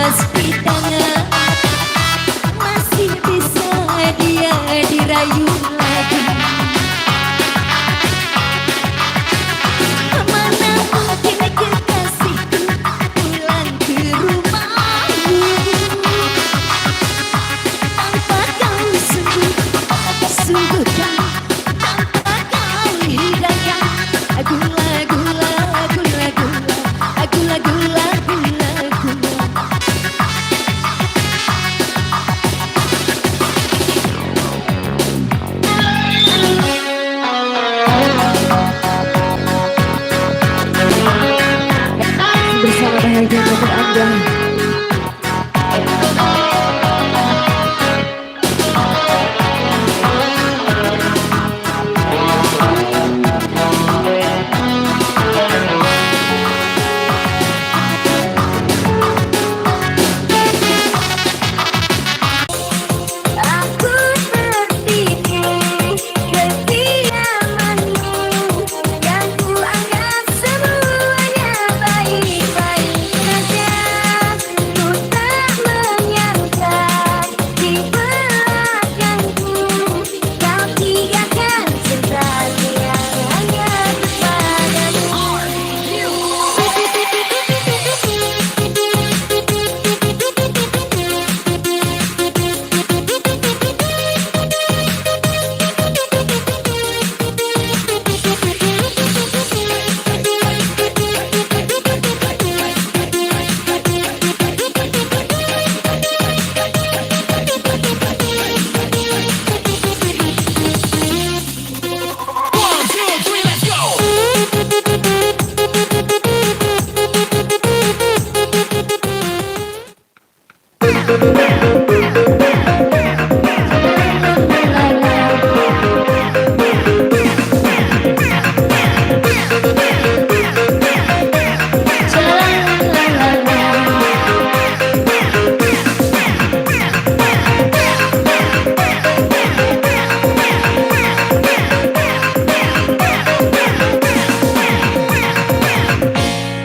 emas di tangan, masih bisa dia dirayu lagi. Mana mungkin kekasihku pulang ke rumahmu tanpa kau sungguh tanpa kau hidangkan gula-gula gula-gula. Bersama bahagia untuk Anda.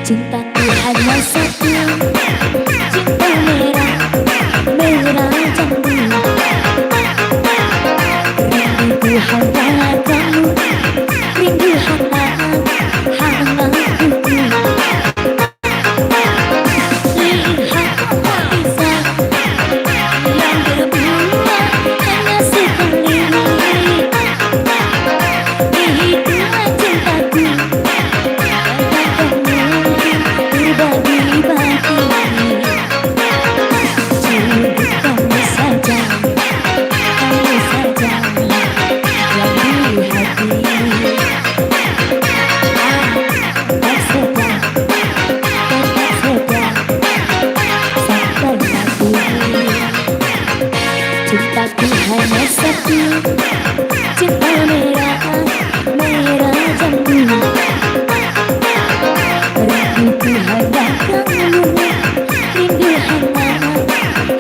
Cintaku hanya satu, cinta merah, merah jambu. Rinduku hanya kamu, rindu hanya hangatku. Lihat bisa yang berdua hanya sekali. Itulah cintaku. Cintaku hanya satu, cinta merah, merah jambu. Rinduku hanya kamu, rindu hanya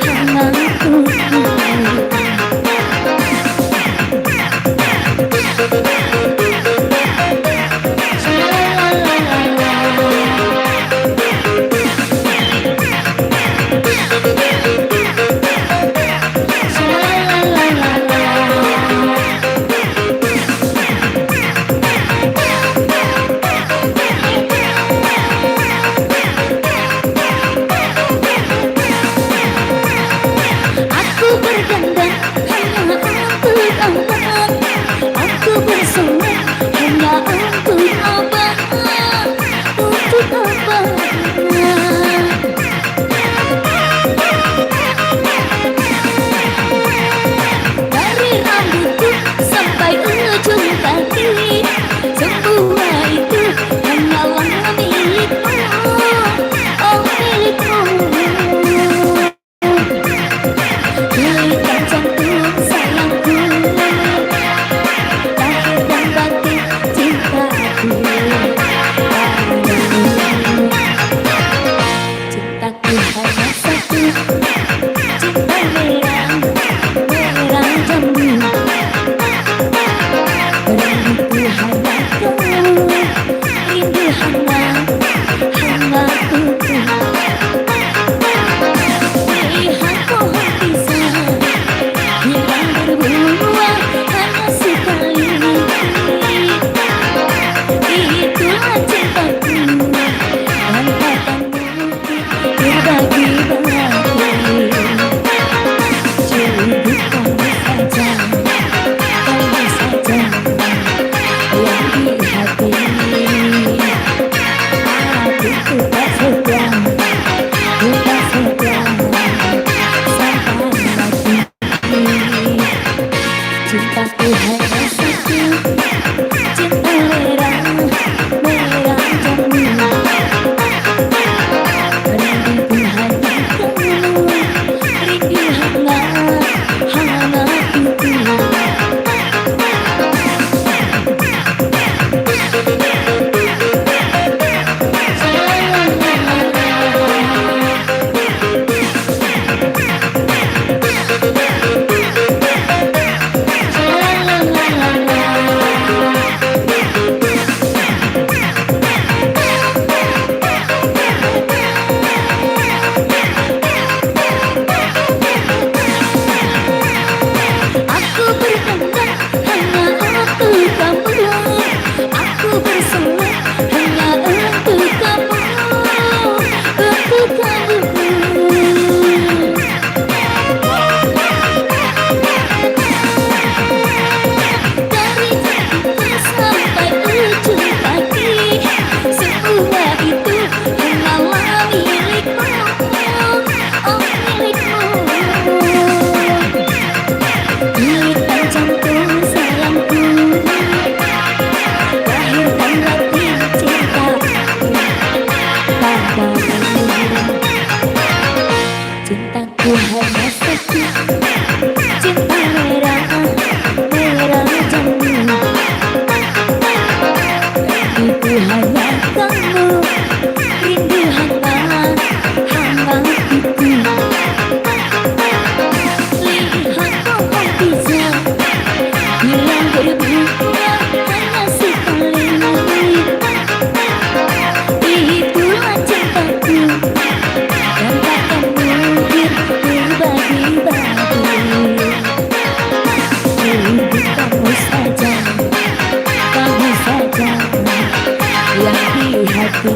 hangatku. La la la la la. milikmu, oh milikmu. Milikan jantung sayangku, lahirkan hati cintaku padamu. Cintaku hanya satu, cinta merah, merah jambu. Itu hanya kamu, rindu hamba, hamba itu. Lihat pohon pisang, bilang berbunga hanya sekali. Itulah cintaku, dan takkan mungkin berbagi-bagi. Kamu saja, kamu saja yang di hati.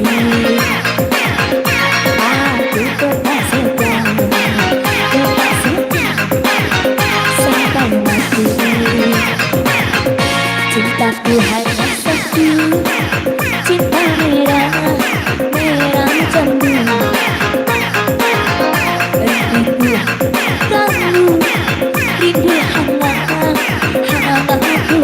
Aku tetap setia, tetap setia sampai mati. Cintaku hanya satu, cinta merah, merah jambu. Rindu kamu, rindu hamba, hamba ku.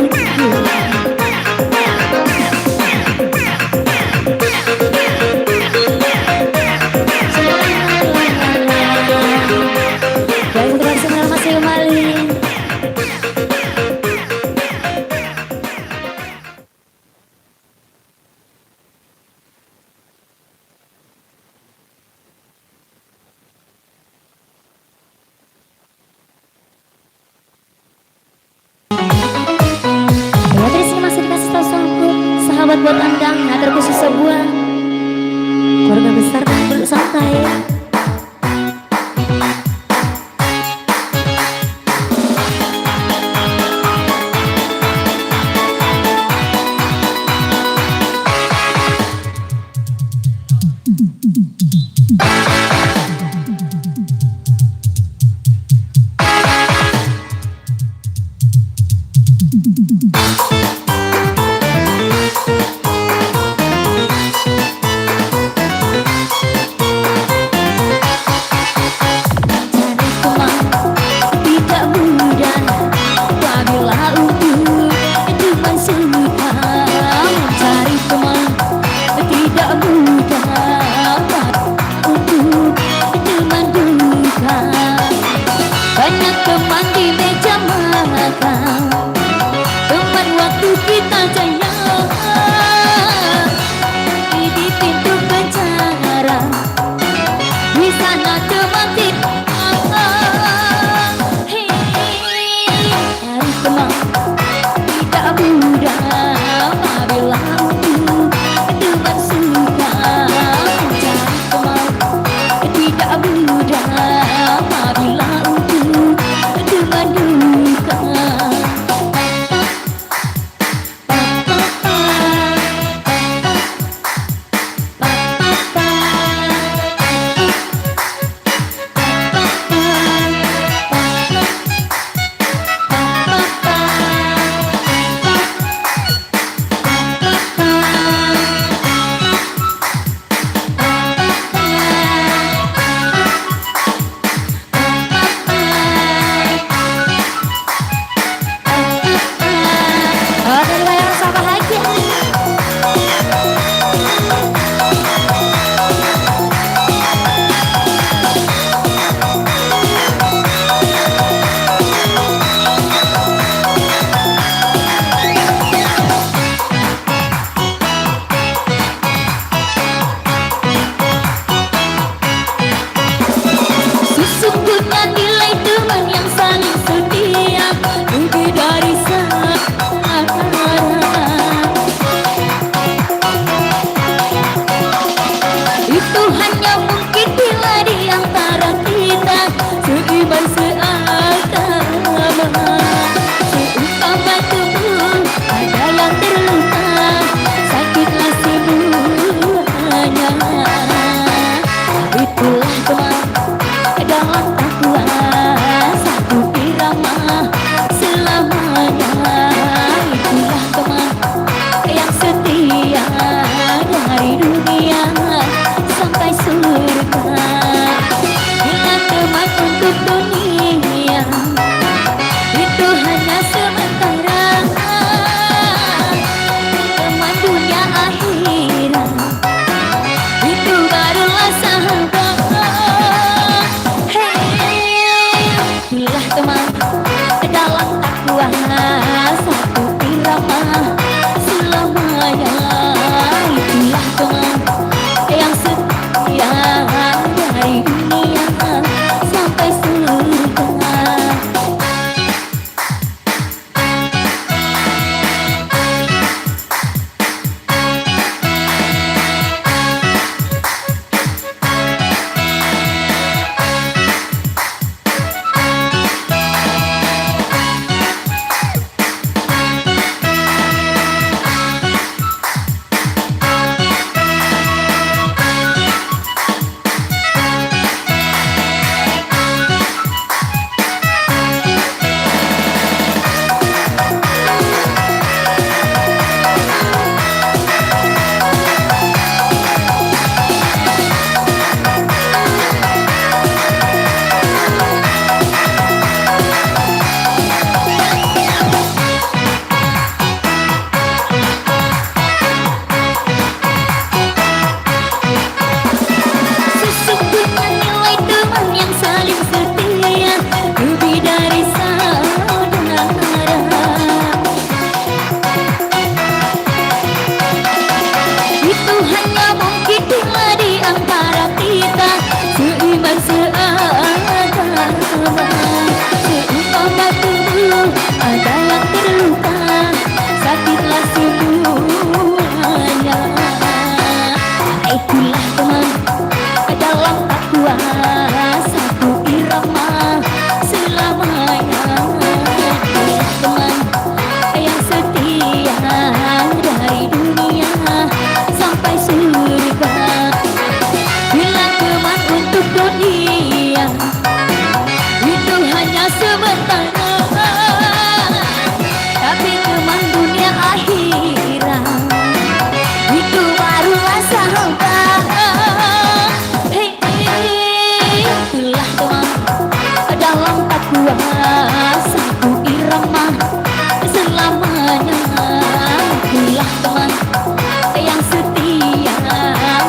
Dan terasa masih kembali. Ya, dari sini masih dikasih tahu sahabat buat Anda, nah terkhusus sebuah keluarga besar dan duduk santai. Banyak teman di meja makan, teman waktu kita jaya, di pintu penjara, di sana teman kita. Hei, cari teman tidak mudah apabila untuk teman suka. Cari teman tidak mudah apabila dari dunia sampai surga. satu irama selamanya. Teman yang setia dari dunia sampai surga. Bila teman untuk dunia itu hanya sementara, tapi teman dunia akhirat itu barulah sahabat. Hei, itulah teman dalam takwa satu irama selamanya. Itulah teman yang setia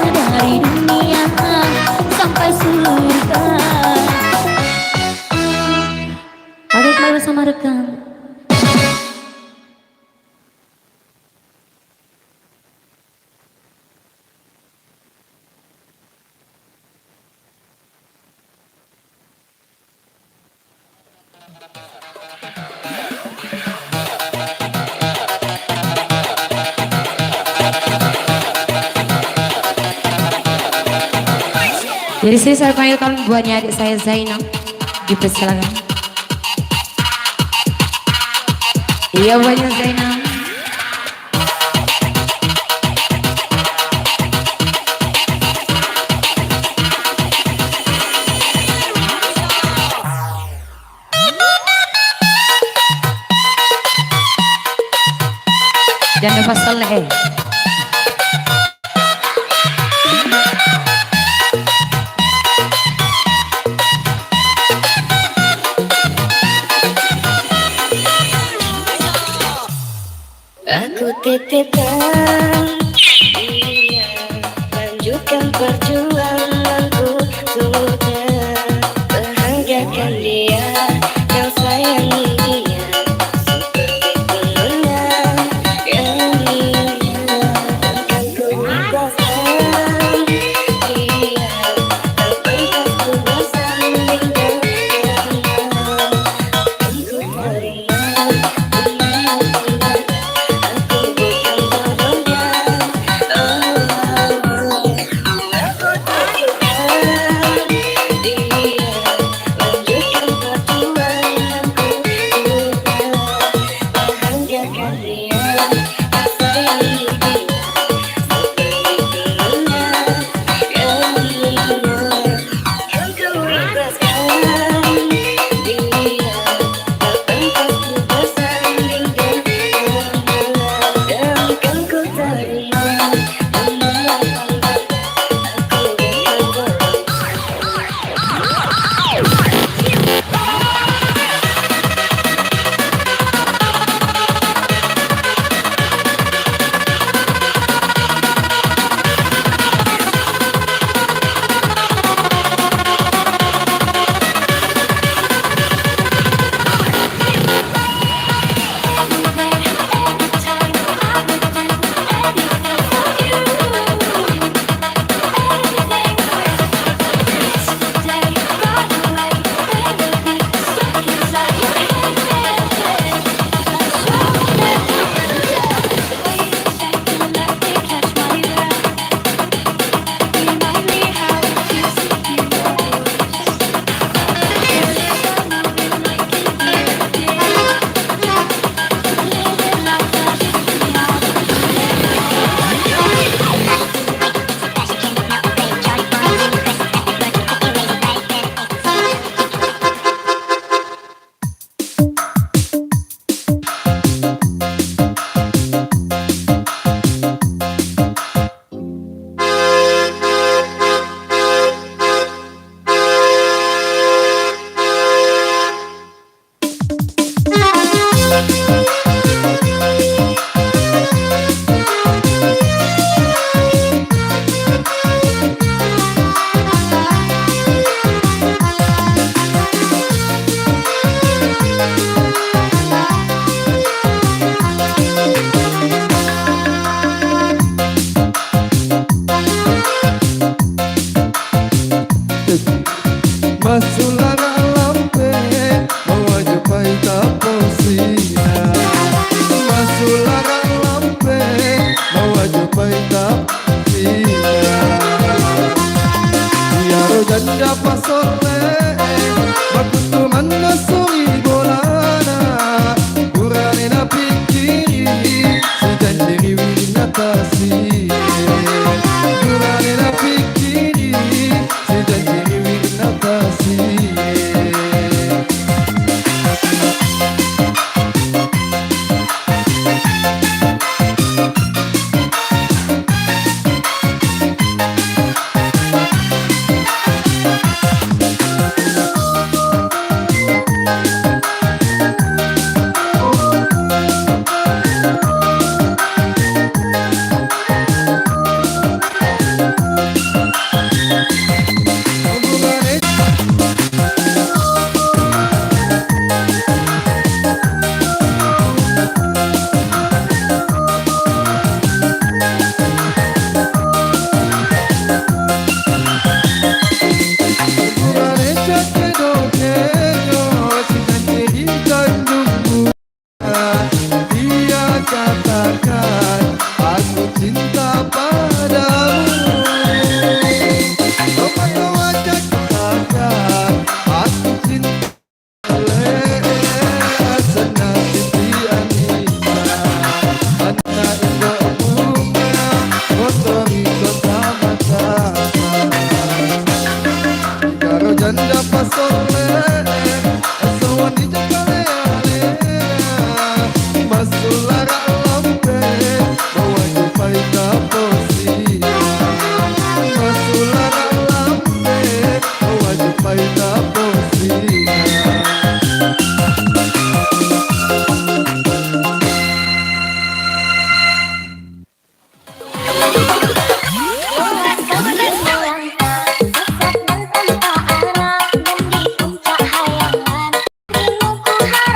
dari dunia sampai surga. Balik baru sama rekan. Jadi saya panggilkan buatnya adik saya Zainab, dipersilakan. Iya buatnya Zainab. Dan lepas selesai. Aku titipkan dia, lanjutkan perjuanganku, sudah bahagiakan dia, kau sayangi dia seperti temannya yang dia. Akan ku ikhlaskan dia, tak pantas ku bersanding dengannya. Akan ku terima siapa sore